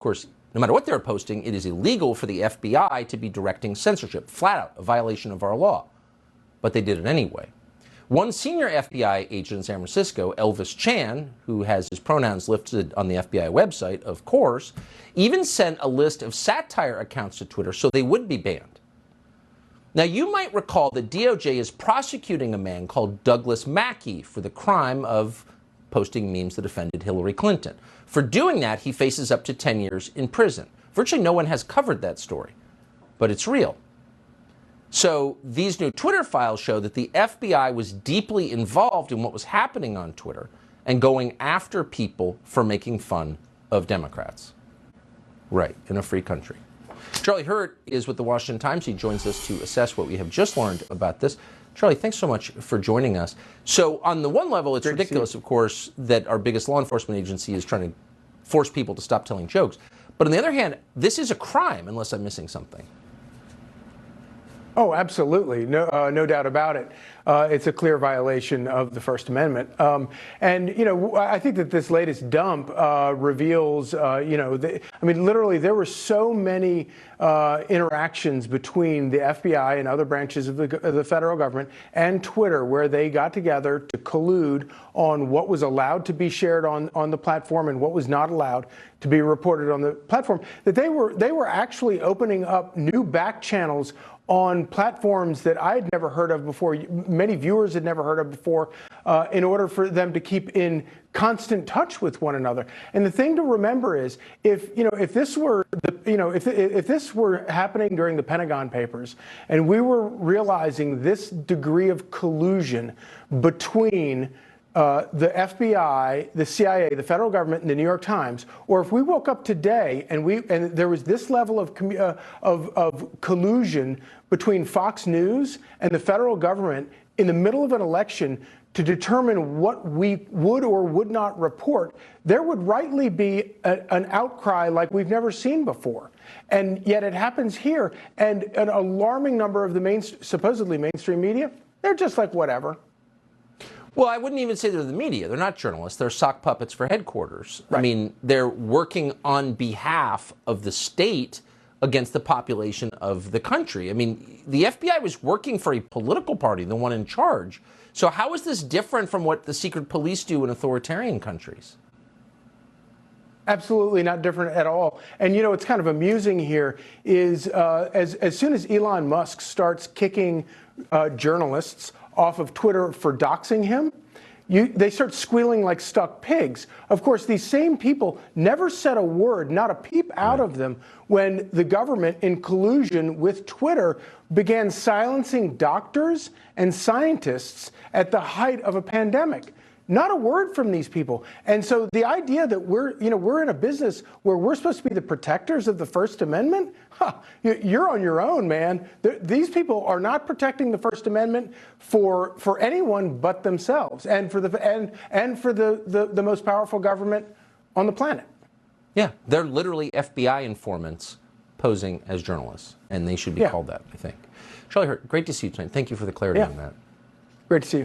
course, no matter what they're posting, it is illegal for the FBI to be directing censorship, flat out, a violation of our law. But they did it anyway. One senior FBI agent in San Francisco, Elvis Chan, who has his pronouns listed on the FBI website, of course, even sent a list of satire accounts to Twitter so they would be banned. Now, you might recall that DOJ is prosecuting a man called Douglas Mackey for the crime of posting memes that offended Hillary Clinton. For doing that, he faces up to 10 years in prison. Virtually no one has covered that story, but it's real. So these new Twitter files show that the FBI was deeply involved in what was happening on Twitter and going after people for making fun of Democrats. Right, in a free country. Charlie Hurt is with the Washington Times. He joins us to assess what we have just learned about this. Charlie, thanks so much for joining us. So on the one level, it's ridiculous, of course, that our biggest law enforcement agency is trying to force people to stop telling jokes. But on the other hand, this is a crime, unless I'm missing something. Oh, absolutely. No doubt about it. It's a clear violation of the First Amendment. And, you know, I think that this latest dump reveals, you know, I mean, literally, there were so many interactions between the FBI and other branches of the federal government and Twitter where they got together to collude on what was allowed to be shared on the platform and what was not allowed to be reported on the platform, that they were actually opening up new back channels on platforms that I had never heard of before, many viewers had never heard of before, in order for them to keep in constant touch with one another. And the thing to remember is, if this were if this were happening during the Pentagon Papers, and we were realizing this degree of collusion between the FBI, the CIA, the federal government, and the New York Times, or if we woke up today and there was this level of collusion between Fox News and the federal government in the middle of an election to determine what we would or would not report, there would rightly be an outcry like we've never seen before. And yet it happens here, and an alarming number of the supposedly mainstream media, they're just like, whatever. Well, I wouldn't even say they're the media. They're not journalists. They're sock puppets for headquarters. Right. I mean, they're working on behalf of the state against the population of the country. I mean, the FBI was working for a political party, the one in charge. So how is this different from what the secret police do in authoritarian countries? Absolutely not different at all. And, you know, what's kind of amusing here is as soon as Elon Musk starts kicking journalists off of Twitter for doxing him, they start squealing like stuck pigs. Of course, these same people never said a word, not a peep out of them, when the government, in collusion with Twitter, began silencing doctors and scientists at the height of a pandemic. Not a word from these people. And so the idea that we're in a business where we're supposed to be the protectors of the First Amendment, you're on your own, man. These people are not protecting the First Amendment for anyone but themselves and for the most powerful government on the planet. Yeah, they're literally FBI informants posing as journalists, and they should be called that, I think. Charlie Hurt, great to see you tonight. Thank you for the clarity on that. Great to see you.